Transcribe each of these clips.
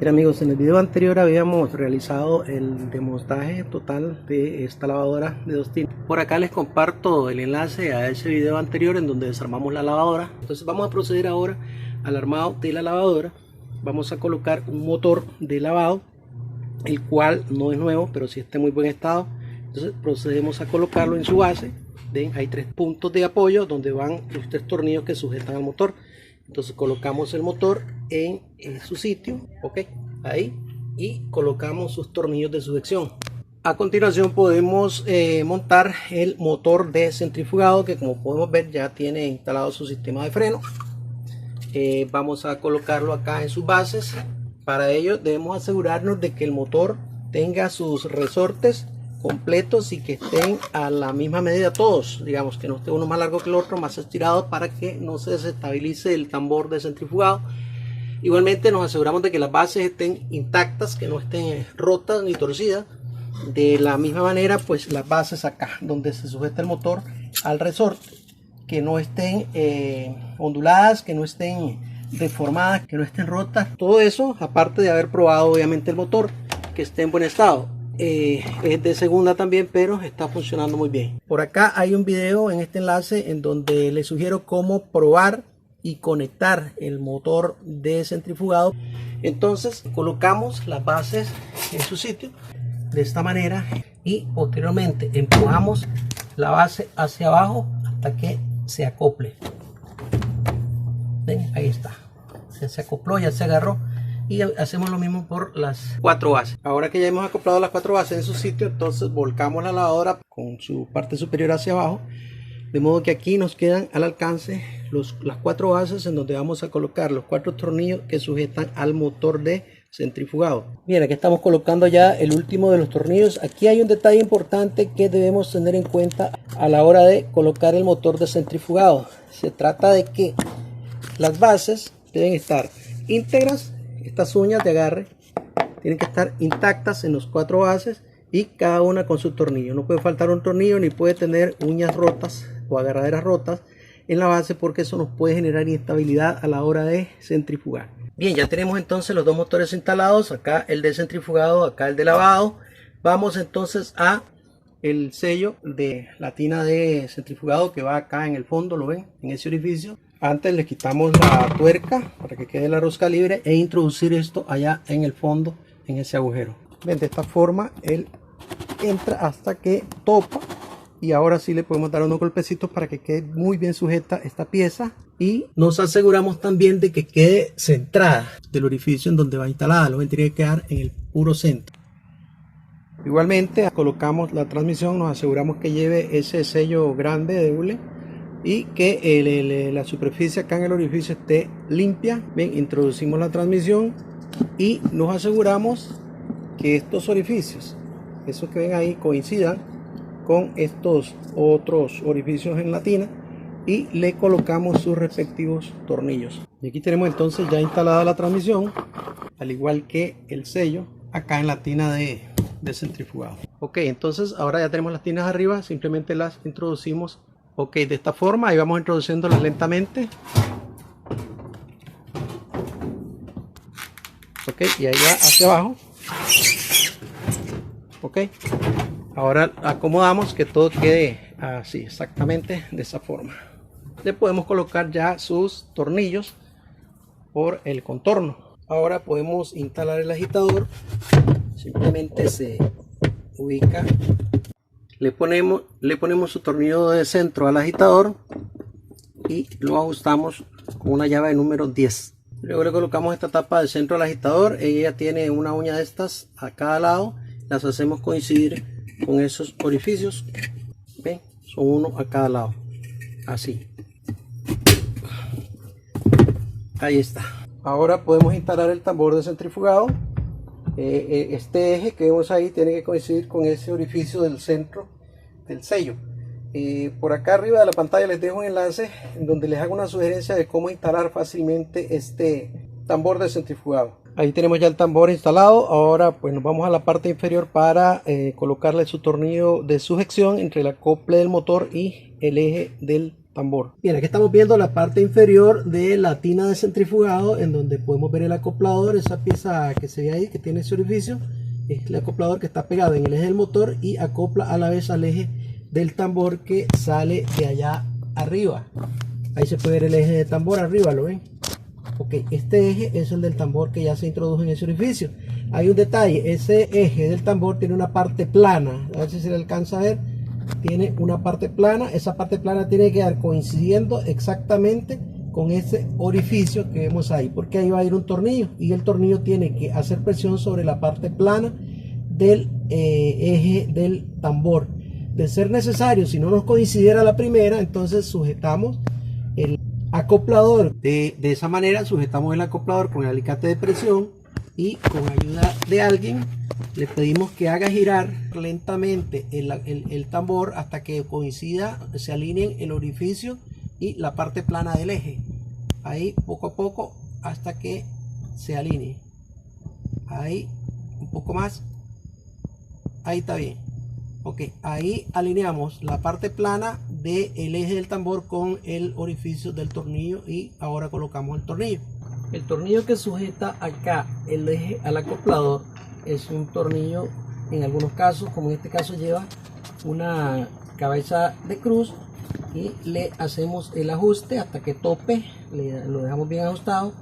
Bien amigos, en el video anterior habíamos realizado el desmontaje total de esta lavadora de 2 tinas. Por acá les comparto el enlace a ese video anterior en donde desarmamos la lavadora. Entonces vamos a proceder ahora al armado de la lavadora. Vamos a colocar un motor de lavado, el cual no es nuevo, pero sí está en muy buen estado. Entonces procedemos a colocarlo en su base. Ven, hay 3 puntos de apoyo donde van los 3 tornillos que sujetan al motor. Entonces colocamos el motor en su sitio, ok, ahí, y colocamos sus tornillos de sujeción. A continuación podemos montar el motor de centrifugado, que como podemos ver ya tiene instalado su sistema de freno. Vamos a colocarlo acá en sus bases. Para ello debemos asegurarnos de que el motor tenga sus resortes completos y que estén a la misma medida todos, digamos que no esté uno más largo que el otro, más estirado, para que no se desestabilice el tambor de centrifugado. Igualmente nos aseguramos de que las bases estén intactas, que no estén rotas ni torcidas. De la misma manera, pues las bases acá donde se sujeta el motor al resorte, que no estén onduladas, que no estén deformadas, que no estén rotas. Todo eso, aparte de haber probado obviamente el motor, que esté en buen estado. Es de segunda también, pero está funcionando muy bien. Por acá hay un video en este enlace en donde les sugiero cómo probar y conectar el motor de centrifugado. Entonces colocamos las bases en su sitio de esta manera y posteriormente empujamos la base hacia abajo hasta que se acople. ¿Ven? Ahí está, ya se acopló, ya se agarró. Y hacemos lo mismo por las 4 bases. Ahora que ya hemos acoplado las 4 bases en su sitio, entonces volcamos la lavadora con su parte superior hacia abajo, de modo que aquí nos quedan al alcance las 4 bases en donde vamos a colocar los 4 tornillos que sujetan al motor de centrifugado. Bien, aquí estamos colocando ya el último de los tornillos. Aquí hay un detalle importante que debemos tener en cuenta a la hora de colocar el motor de centrifugado. Se trata de que las bases deben estar íntegras. Estas uñas de agarre tienen que estar intactas en los 4 bases y cada una con su tornillo. No puede faltar un tornillo ni puede tener uñas rotas o agarraderas rotas en la base, porque eso nos puede generar inestabilidad a la hora de centrifugar. Bien, ya tenemos entonces los 2 motores instalados. Acá el de centrifugado, acá el de lavado. Vamos entonces a el sello de la tina de centrifugado que va acá en el fondo, lo ven, en ese orificio. Antes le quitamos la tuerca para que quede la rosca libre e introducir esto allá en el fondo, en ese agujero. Ven, de esta forma él entra hasta que topa, y ahora sí le podemos dar unos golpecitos para que quede muy bien sujeta esta pieza, y nos aseguramos también de que quede centrada del orificio en donde va instalada. Lo ven, tiene que quedar en el puro centro. Igualmente colocamos la transmisión, nos aseguramos que lleve ese sello grande de hule y que la superficie acá en el orificio esté limpia. Bien, introducimos la transmisión y nos aseguramos que estos orificios, esos que ven ahí, coincidan con estos otros orificios en la tina, y le colocamos sus respectivos tornillos. Y aquí tenemos entonces ya instalada la transmisión, al igual que el sello acá en la tina de centrifugado. Ok, entonces ahora ya tenemos las tinas arriba, simplemente las introducimos. Ok, de esta forma, ahí vamos introduciéndolas lentamente. Ok, y ahí va hacia abajo. Ok, ahora acomodamos que todo quede así, exactamente de esa forma. Le podemos colocar ya sus tornillos por el contorno. Ahora podemos instalar el agitador. Simplemente se ubica. Le ponemos su tornillo de centro al agitador y lo ajustamos con una llave de número 10. Luego le colocamos esta tapa de centro al agitador. Ella tiene una uña de estas a cada lado. Las hacemos coincidir con esos orificios. ¿Ven? Son uno a cada lado. Así. Ahí está. Ahora podemos instalar el tambor de centrifugado. Este eje que vemos ahí tiene que coincidir con ese orificio del centro del sello. Por acá arriba de la pantalla les dejo un enlace en donde les hago una sugerencia de cómo instalar fácilmente este tambor de centrifugado. Ahí tenemos ya el tambor instalado. Ahora pues nos vamos a la parte inferior para colocarle su tornillo de sujeción entre el acople del motor y el eje del tambor. Bien, aquí estamos viendo la parte inferior de la tina de centrifugado, en donde podemos ver el acoplador. Esa pieza que se ve ahí, que tiene ese orificio, es el acoplador que está pegado en el eje del motor y acopla a la vez al eje del tambor que sale de allá arriba. Ahí se puede ver el eje de tambor arriba, ¿lo ven? Ok, este eje es el del tambor que ya se introdujo en ese orificio. Hay un detalle, ese eje del tambor tiene una parte plana, a ver si se le alcanza a ver. Tiene una parte plana, esa parte plana tiene que quedar coincidiendo exactamente con ese orificio que vemos ahí, porque ahí va a ir un tornillo y el tornillo tiene que hacer presión sobre la parte plana del eje del tambor. De ser necesario, si no nos coincidiera la primera, entonces sujetamos el acoplador. De esa manera sujetamos el acoplador con el alicate de presión y con ayuda de alguien le pedimos que haga girar lentamente el tambor hasta que coincida, se alineen el orificio y la parte plana del eje. Ahí poco a poco hasta que se alinee. Ahí un poco más. Ahí está bien. Ok, ahí alineamos la parte plana del eje del tambor con el orificio del tornillo y ahora colocamos el tornillo. El tornillo que sujeta acá el eje al acoplador es un tornillo, en algunos casos, como en este caso, lleva una cabeza de cruz y le hacemos el ajuste hasta que tope, lo dejamos bien ajustado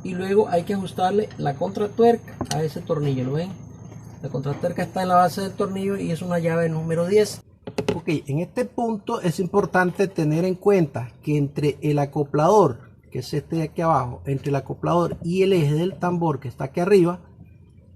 y luego hay que ajustarle la contratuerca a ese tornillo, ¿lo ven? La contratuerca está en la base del tornillo y es una llave número 10. Ok, en este punto es importante tener en cuenta que entre el acoplador, que es este de aquí abajo, entre el acoplador y el eje del tambor que está aquí arriba,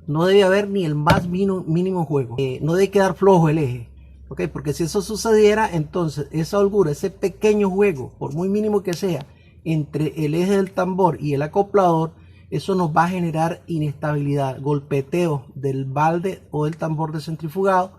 no debe haber ni el más mínimo juego. No debe quedar flojo el eje. Ok, porque si eso sucediera, entonces esa holgura, ese pequeño juego, por muy mínimo que sea, entre el eje del tambor y el acoplador, eso nos va a generar inestabilidad, golpeteo del balde o del tambor de centrifugado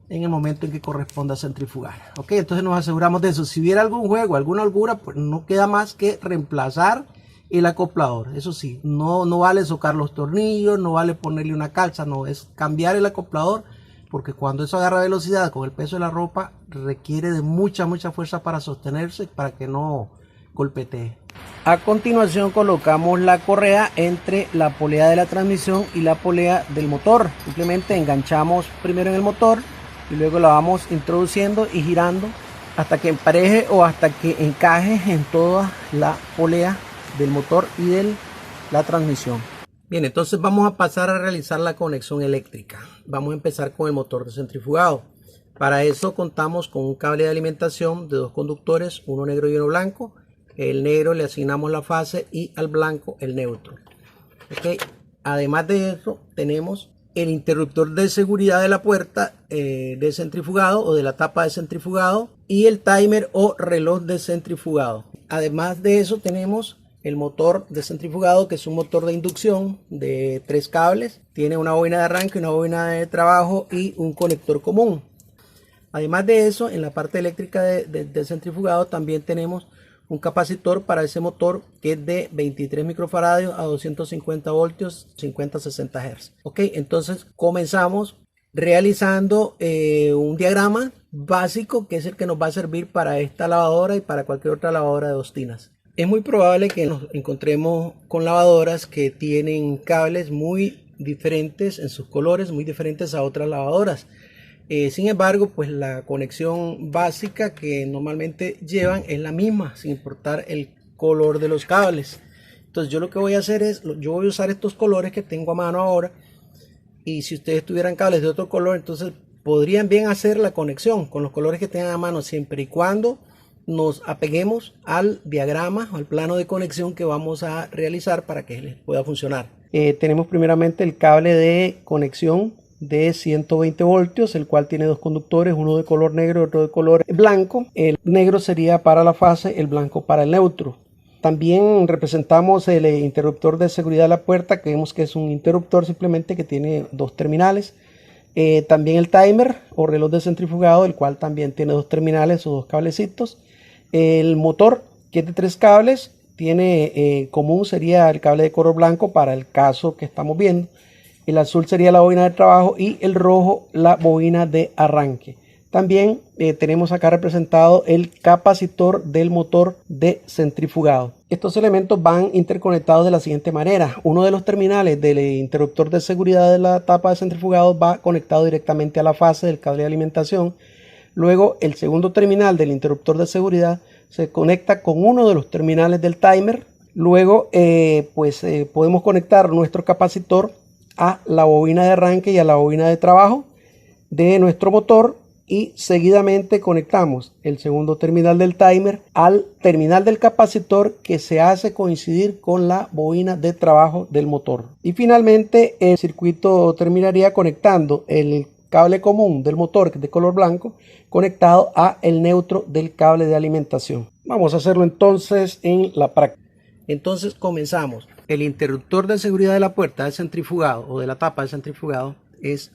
en el momento en que corresponda centrifugar. Ok, entonces nos aseguramos de eso. Si hubiera algún juego, alguna holgura, pues no queda más que reemplazar el acoplador. Eso sí, no vale socar los tornillos, no vale ponerle una calza, no, es cambiar el acoplador, porque cuando eso agarra velocidad con el peso de la ropa requiere de mucha fuerza para sostenerse, para que no golpetee. A continuación colocamos la correa entre la polea de la transmisión y la polea del motor. Simplemente enganchamos primero en el motor y luego la vamos introduciendo y girando hasta que empareje o hasta que encaje en toda la polea del motor y de la transmisión. Bien, entonces vamos a pasar a realizar la conexión eléctrica. Vamos a empezar con el motor de centrifugado. Para eso contamos con un cable de alimentación de dos conductores, uno negro y uno blanco. El negro le asignamos la fase y al blanco el neutro. Okay. Además de eso tenemos el interruptor de seguridad de la puerta de centrifugado o de la tapa de centrifugado y el timer o reloj de centrifugado. Además de eso tenemos el motor de centrifugado, que es un motor de inducción de 3 cables. Tiene una bobina de arranque, una bobina de trabajo y un conector común. Además de eso, en la parte eléctrica del centrifugado también tenemos un capacitor para ese motor que es de 23 microfaradios a 250 voltios, 50-60 Hz. Ok, entonces comenzamos realizando un diagrama básico que es el que nos va a servir para esta lavadora y para cualquier otra lavadora de 2 tinas. Es muy probable que nos encontremos con lavadoras que tienen cables muy diferentes en sus colores, muy diferentes a otras lavadoras. Sin embargo, pues la conexión básica que normalmente llevan es la misma, sin importar el color de los cables. Entonces yo lo que voy a hacer es, yo voy a usar estos colores que tengo a mano ahora, y si ustedes tuvieran cables de otro color, entonces podrían bien hacer la conexión con los colores que tengan a mano, siempre y cuando nos apeguemos al diagrama o al plano de conexión que vamos a realizar para que les pueda funcionar. Tenemos primeramente el cable de conexión de 120 voltios, el cual tiene dos conductores, uno de color negro y otro de color blanco. El negro sería para la fase, el blanco para el neutro. También representamos el interruptor de seguridad de la puerta, que vemos que es un interruptor simplemente que tiene 2 terminales. También el timer o reloj de centrifugado, el cual también tiene 2 terminales o 2 cablecitos. El motor, que es de 3 cables, tiene común sería el cable de color blanco para el caso que estamos viendo. El azul sería la bobina de trabajo y el rojo la bobina de arranque. También tenemos acá representado el capacitor del motor de centrifugado. Estos elementos van interconectados de la siguiente manera. Uno de los terminales del interruptor de seguridad de la tapa de centrifugado va conectado directamente a la fase del cable de alimentación. Luego el segundo terminal del interruptor de seguridad se conecta con uno de los terminales del timer. Luego podemos conectar nuestro capacitor a la bobina de arranque y a la bobina de trabajo de nuestro motor, y seguidamente conectamos el segundo terminal del timer al terminal del capacitor, que se hace coincidir con la bobina de trabajo del motor. Y finalmente el circuito terminaría conectando el cable común del motor, que es de color blanco, conectado a el neutro del cable de alimentación. Vamos a hacerlo entonces en la práctica. Entonces comenzamos. El interruptor de seguridad de la puerta de centrifugado o de la tapa de centrifugado es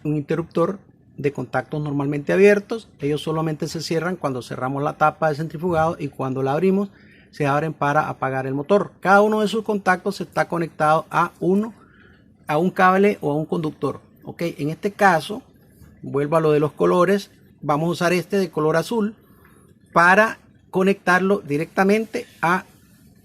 un interruptor de contactos normalmente abiertos. Ellos solamente se cierran cuando cerramos la tapa de centrifugado, y cuando la abrimos se abren para apagar el motor. Cada uno de sus contactos está conectado a un cable o a un conductor. Ok, en este caso, vuelvo a lo de los colores, vamos a usar este de color azul para conectarlo directamente a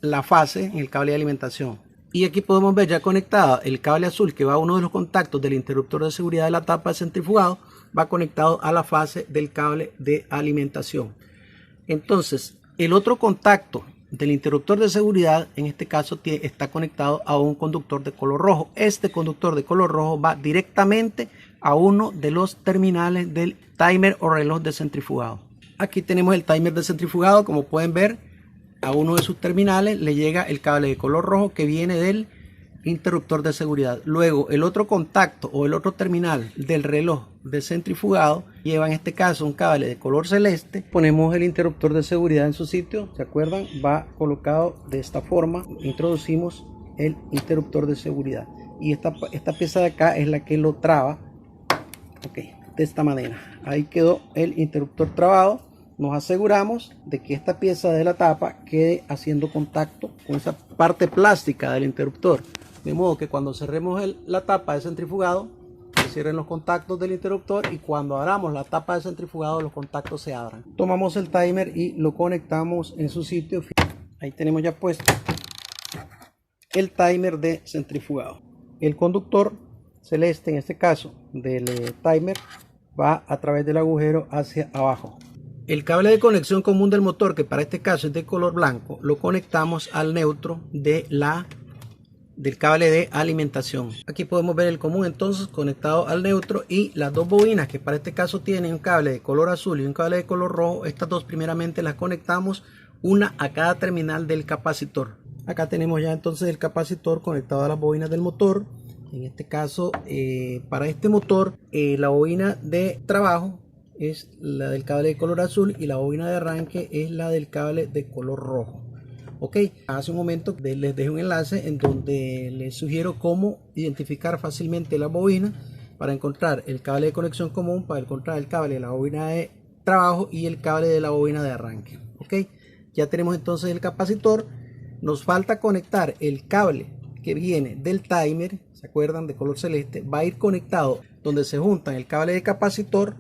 la fase en el cable de alimentación. Y aquí podemos ver ya conectado el cable azul, que va a uno de los contactos del interruptor de seguridad de la tapa de centrifugado, va conectado a la fase del cable de alimentación. Entonces el otro contacto del interruptor de seguridad en este caso está conectado a un conductor de color rojo. Este conductor de color rojo va directamente a uno de los terminales del timer o reloj de centrifugado. Aquí tenemos el timer de centrifugado. Como pueden ver, a uno de sus terminales le llega el cable de color rojo que viene del interruptor de seguridad. Luego el otro contacto o el otro terminal del reloj de centrifugado lleva en este caso un cable de color celeste. Ponemos el interruptor de seguridad en su sitio, ¿se acuerdan? Va colocado de esta forma. Introducimos el interruptor de seguridad y esta pieza de acá es la que lo traba. Ok, de esta manera. Ahí quedó el interruptor trabado. Nos aseguramos de que esta pieza de la tapa quede haciendo contacto con esa parte plástica del interruptor, de modo que cuando cerremos la tapa de centrifugado se cierren los contactos del interruptor, y cuando abramos la tapa de centrifugado los contactos se abran. Tomamos el timer y lo conectamos en su sitio. Ahí tenemos ya puesto el timer de centrifugado. El conductor celeste, en este caso del timer, va a través del agujero hacia abajo. El cable de conexión común del motor, que para este caso es de color blanco, lo conectamos al neutro del cable de alimentación. Aquí podemos ver el común entonces conectado al neutro, y las dos bobinas, que para este caso tienen un cable de color azul y un cable de color rojo, estas dos primeramente las conectamos una a cada terminal del capacitor. Acá tenemos ya entonces el capacitor conectado a las bobinas del motor. En este caso, para este motor, la bobina de trabajo es la del cable de color azul y la bobina de arranque es la del cable de color rojo. Ok, hace un momento les dejé un enlace en donde les sugiero cómo identificar fácilmente la bobina para encontrar el cable de conexión común, para encontrar el cable de la bobina de trabajo y el cable de la bobina de arranque. Ok, ya tenemos entonces el capacitor. Nos falta conectar el cable que viene del timer, ¿se acuerdan? De color celeste. Va a ir conectado donde se juntan el cable de capacitor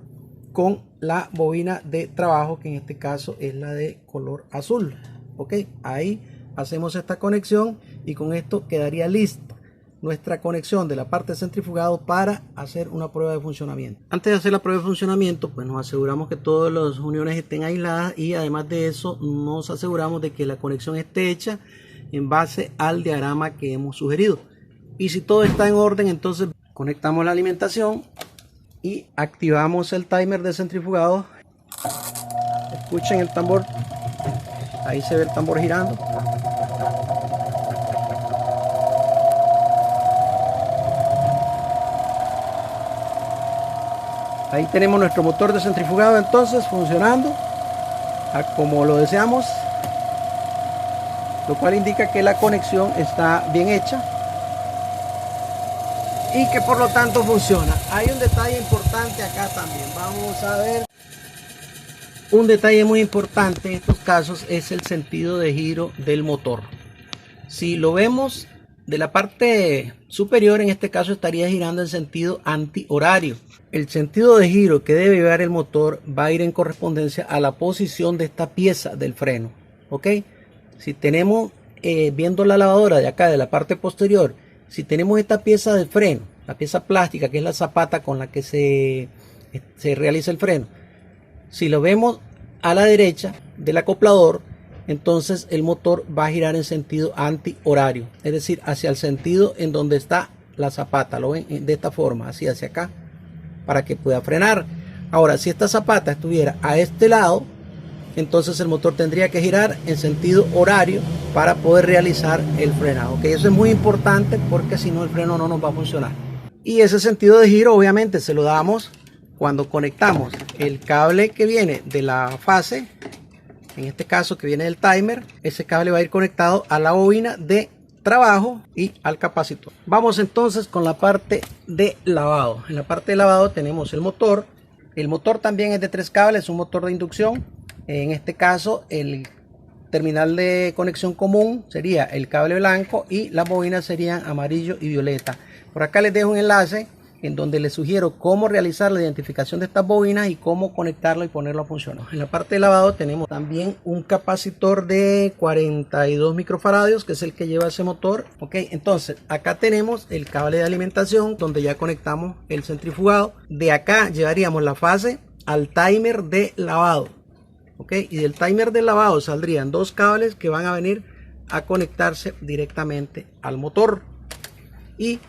con la bobina de trabajo, que en este caso es la de color azul. Ok, ahí hacemos esta conexión y con esto quedaría lista nuestra conexión de la parte de centrifugado para hacer una prueba de funcionamiento. Antes de hacer la prueba de funcionamiento, pues nos aseguramos que todas las uniones estén aisladas, y además de eso nos aseguramos de que la conexión esté hecha en base al diagrama que hemos sugerido. Y si todo está en orden, entonces conectamos la alimentación y activamos el timer de centrifugado. Escuchen el tambor, ahí se ve el tambor girando. Ahí tenemos nuestro motor de centrifugado entonces funcionando como lo deseamos, lo cual indica que la conexión está bien hecha y que por lo tanto funciona. Hay un detalle importante acá también. Vamos a ver. Un detalle muy importante en estos casos es el sentido de giro del motor. Si lo vemos de la parte superior, en este caso estaría girando en sentido antihorario. El sentido de giro que debe llevar el motor va a ir en correspondencia a la posición de esta pieza del freno. ¿Ok? Si tenemos, viendo la lavadora de acá, de la parte posterior, si tenemos esta pieza de freno, la pieza plástica que es la zapata con la que se realiza el freno, si lo vemos a la derecha del acoplador, entonces el motor va a girar en sentido antihorario, es decir, hacia el sentido en donde está la zapata. Lo ven de esta forma, así hacia acá, para que pueda frenar. Ahora, si esta zapata estuviera a este lado, entonces el motor tendría que girar en sentido horario para poder realizar el frenado. ¿Okay? Eso es muy importante porque si no el freno no nos va a funcionar. Y ese sentido de giro obviamente se lo damos cuando conectamos el cable que viene de la fase, en este caso que viene del timer. Ese cable va a ir conectado a la bobina de trabajo y al capacitor. Vamos entonces con la parte de lavado. En la parte de lavado tenemos el motor. El motor también es de 3 cables, es un motor de inducción. En este caso el terminal de conexión común sería el cable blanco y las bobinas serían amarillo y violeta. Por acá les dejo un enlace en donde les sugiero cómo realizar la identificación de estas bobinas y cómo conectarlo y ponerlo a funcionar. En la parte de lavado tenemos también un capacitor de 42 microfaradios, que es el que lleva ese motor. Ok, entonces acá tenemos el cable de alimentación donde ya conectamos el centrifugado. De acá llevaríamos la fase al timer de lavado. Ok, y del timer de lavado saldrían 2 cables que van a venir a conectarse directamente al motor. Y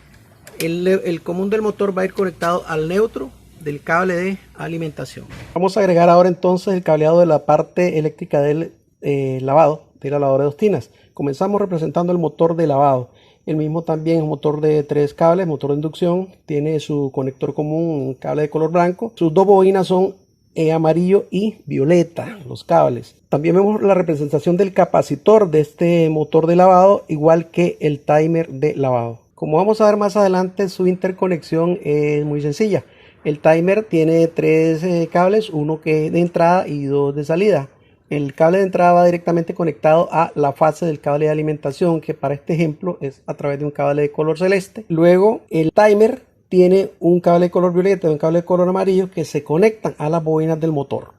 el común del motor va a ir conectado al neutro del cable de alimentación. Vamos a agregar ahora entonces el cableado de la parte eléctrica del lavado, de la lavadora de 2 tinas. Comenzamos representando el motor de lavado. El mismo también es un motor de 3 cables, motor de inducción. Tiene su conector común, un cable de color blanco. Sus 2 bobinas son amarillo y violeta, los cables. También vemos la representación del capacitor de este motor de lavado, igual que el timer de lavado. Como vamos a ver más adelante, su interconexión es muy sencilla. El timer tiene 3 cables, uno que es de entrada y 2 de salida. El cable de entrada va directamente conectado a la fase del cable de alimentación, que para este ejemplo es a través de un cable de color celeste. Luego el timer tiene un cable de color violeta y un cable de color amarillo que se conectan a las bobinas del motor.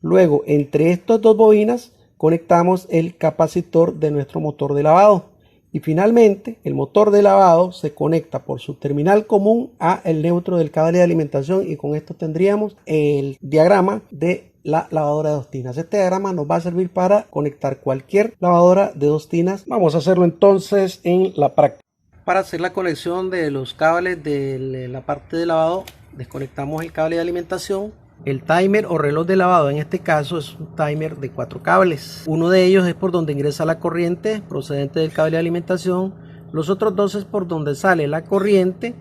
Luego, entre estas 2 bobinas conectamos el capacitor de nuestro motor de lavado. Y finalmente, el motor de lavado se conecta por su terminal común a el neutro del cable de alimentación, y con esto tendríamos el diagrama de la lavadora de 2 tinas. Este diagrama nos va a servir para conectar cualquier lavadora de 2 tinas. Vamos a hacerlo entonces en la práctica. Para hacer la conexión de los cables de la parte de lavado, desconectamos el cable de alimentación. El timer o reloj de lavado en este caso es un timer de 4 cables. Uno de ellos es por donde ingresa la corriente procedente del cable de alimentación. Los otros 2 es por donde sale la corriente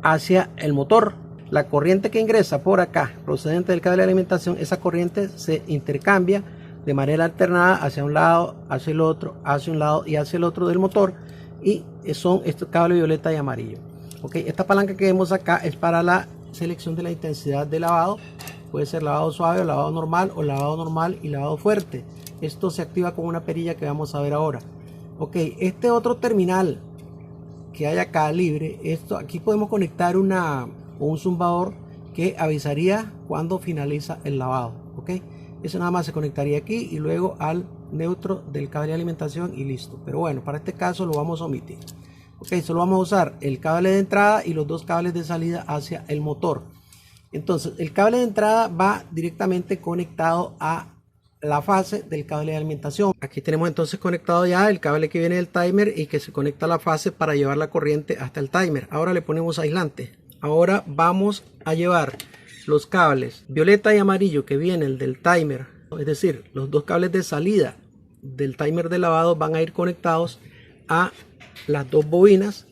hacia el motor. La corriente que ingresa por acá procedente del cable de alimentación, esa corriente se intercambia de manera alternada hacia un lado, hacia el otro, hacia un lado y hacia el otro del motor, y son estos cables violeta y amarillo. Okay, esta palanca que vemos acá es para la selección de la intensidad de lavado. Puede ser lavado suave o lavado normal, o lavado normal y lavado fuerte. Esto se activa con una perilla que vamos a ver ahora. Ok, este otro terminal que hay acá libre, aquí podemos conectar un zumbador que avisaría cuando finaliza el lavado. Ok, eso nada más se conectaría aquí y luego al neutro del cable de alimentación y listo. Pero bueno, para este caso lo vamos a omitir. Ok, solo vamos a usar el cable de entrada y los 2 cables de salida hacia el motor. Entonces el cable de entrada va directamente conectado a la fase del cable de alimentación. Aquí tenemos entonces conectado ya el cable que viene del timer y que se conecta a la fase para llevar la corriente hasta el timer. Ahora le ponemos aislante. Ahora vamos a llevar los cables violeta y amarillo que vienen del timer, es decir, los 2 cables de salida del timer de lavado van a ir conectados a las 2 bobinas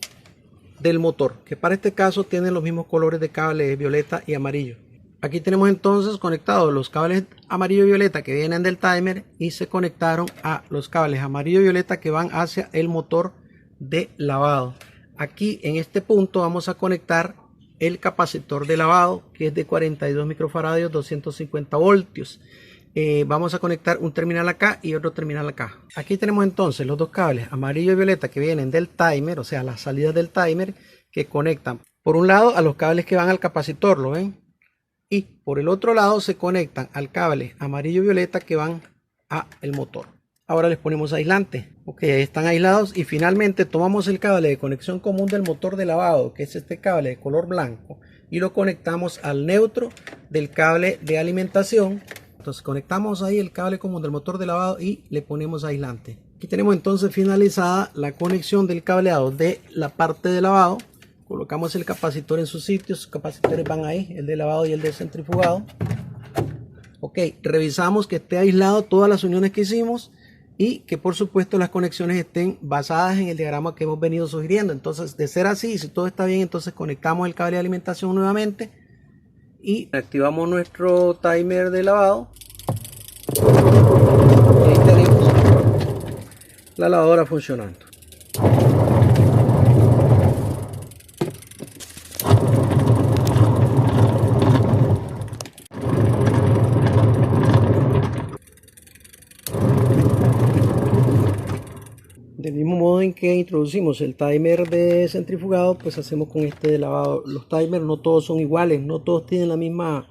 del motor, que para este caso tienen los mismos colores de cable, violeta y amarillo. Aquí tenemos entonces conectados los cables amarillo y violeta que vienen del timer y se conectaron a los cables amarillo y violeta que van hacia el motor de lavado. Aquí en este punto vamos a conectar el capacitor de lavado, que es de 42 microfaradios, 250 voltios. vamos a conectar un terminal acá y otro terminal acá. Aquí tenemos entonces los dos cables amarillo y violeta que vienen del timer, o sea, las salidas del timer, que conectan por un lado a los cables que van al capacitor, ¿lo ven? Y por el otro lado se conectan al cable amarillo y violeta que van a el motor. Ahora les ponemos aislante. Ok, ahí están aislados. Y finalmente tomamos el cable de conexión común del motor de lavado, que es este cable de color blanco, y lo conectamos al neutro del cable de alimentación. Entonces conectamos ahí el cable común del motor de lavado y le ponemos aislante. Aquí tenemos entonces finalizada la conexión del cableado de la parte de lavado. Colocamos el capacitor en su sitio. Sus capacitores van ahí, el de lavado y el de centrifugado. Ok, revisamos que esté aislado todas las uniones que hicimos y que por supuesto las conexiones estén basadas en el diagrama que hemos venido sugiriendo. Entonces, de ser así, si todo está bien, entonces conectamos el cable de alimentación nuevamente y activamos nuestro timer de lavado. Y ahí tenemos la lavadora funcionando. Del mismo modo en que introducimos el timer de centrifugado, pues hacemos con este de lavado. Los timers no todos son iguales, no todos tienen la misma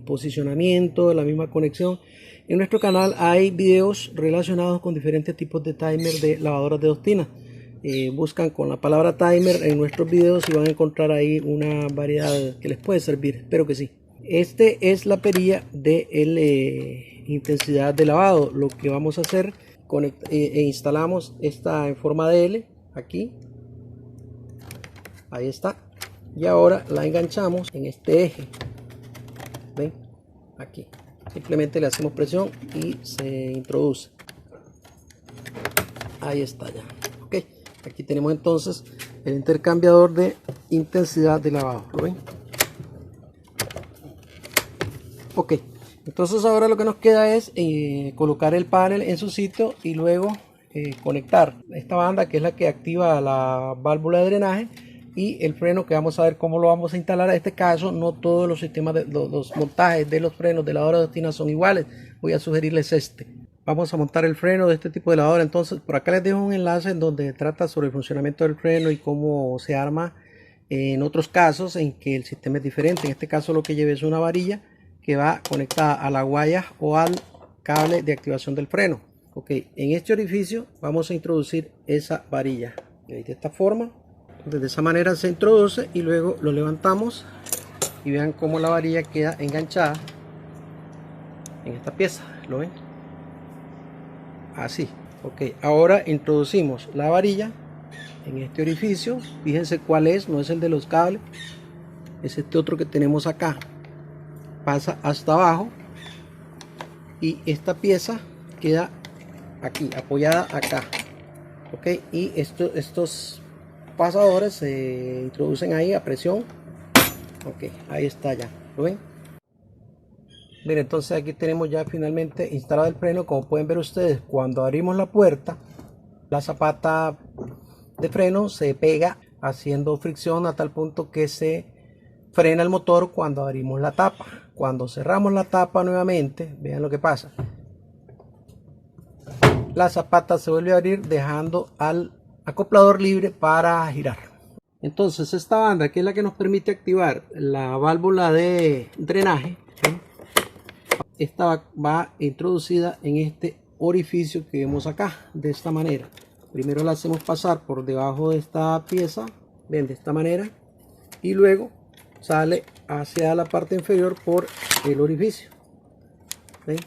posicionamiento, la misma conexión. En nuestro canal hay videos relacionados con diferentes tipos de timer de lavadoras de 2 tinas. Buscan con la palabra timer en nuestros videos y van a encontrar ahí una variedad que les puede servir. Espero que sí. Este es la perilla de intensidad de lavado. Lo que vamos a hacer, instalamos esta en forma de L aquí. Ahí está. Y ahora la enganchamos en este eje. ¿Ven? Aquí. Simplemente le hacemos presión y se introduce. Ahí está ya. Ok. Aquí tenemos entonces el intercambiador de intensidad de lavado. ¿Lo ven? Ok. Entonces ahora lo que nos queda es colocar el panel en su sitio y luego conectar esta banda, que es la que activa la válvula de drenaje, y el freno, que vamos a ver cómo lo vamos a instalar. En este caso no todos los sistemas de los montajes de los frenos de lavadora de 2 tinas son iguales. Voy a sugerirles este. Vamos a montar el freno de este tipo de lavadora. Entonces por acá les dejo un enlace en donde trata sobre el funcionamiento del freno y cómo se arma en otros casos en que el sistema es diferente. En este caso lo que lleve es una varilla que va conectada a la guaya o al cable de activación del freno. Ok, en este orificio vamos a introducir esa varilla. Y de esta forma, de esa manera se introduce y luego lo levantamos y vean cómo la varilla queda enganchada en esta pieza. ¿Lo ven? Así. Ok, ahora introducimos la varilla en este orificio. Fíjense cuál es, no es el de los cables, es este otro que tenemos acá. Pasa hasta abajo y esta pieza queda aquí apoyada acá. Ok, y estos pasadores se introducen ahí a presión. Ok, ahí está ya. ¿Lo ven? Bien, entonces aquí tenemos ya finalmente instalado el freno. Como pueden ver ustedes, cuando abrimos la puerta, la zapata de freno se pega haciendo fricción a tal punto que se frena el motor cuando abrimos la tapa. Cuando cerramos la tapa nuevamente, vean lo que pasa. La zapata se vuelve a abrir dejando al acoplador libre para girar. Entonces esta banda, que es la que nos permite activar la válvula de drenaje, ¿sí? Esta va introducida en este orificio que vemos acá, de esta manera. Primero la hacemos pasar por debajo de esta pieza, ven, de esta manera, y luego sale hacia la parte inferior por el orificio. ¿Ven?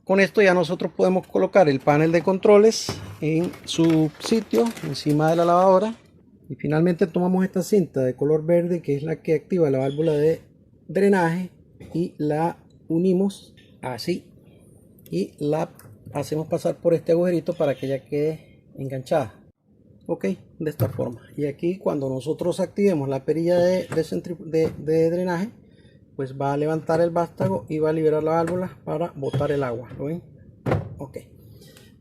Con esto ya nosotros podemos colocar el panel de controles en su sitio encima de la lavadora, y finalmente tomamos esta cinta de color verde, que es la que activa la válvula de drenaje, y la unimos así y la hacemos pasar por este agujerito para que ya quede enganchada. Ok, de esta forma. Y aquí cuando nosotros activemos la perilla de drenaje, pues va a levantar el vástago y va a liberar la válvula para botar el agua. ¿Lo ven? Ok.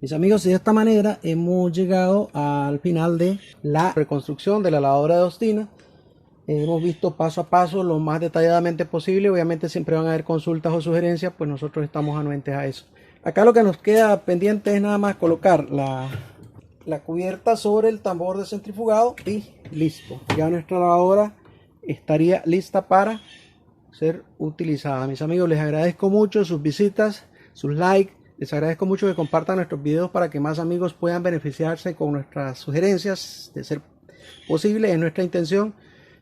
Mis amigos, y de esta manera hemos llegado al final de la reconstrucción de la lavadora de 2 tinas. Hemos visto paso a paso lo más detalladamente posible. Obviamente siempre van a haber consultas o sugerencias, pues nosotros estamos anuentes a eso. Acá lo que nos queda pendiente es nada más colocar la cubierta sobre el tambor de centrifugado y listo. Ya nuestra lavadora estaría lista para ser utilizada. Mis amigos, les agradezco mucho sus visitas, sus likes. Les agradezco mucho que compartan nuestros videos para que más amigos puedan beneficiarse con nuestras sugerencias. De ser posible, es nuestra intención.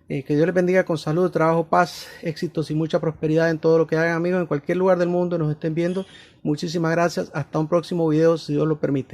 Que Dios les bendiga con salud, trabajo, paz, éxitos y mucha prosperidad en todo lo que hagan, amigos, en cualquier lugar del mundo nos estén viendo. Muchísimas gracias. Hasta un próximo video, si Dios lo permite.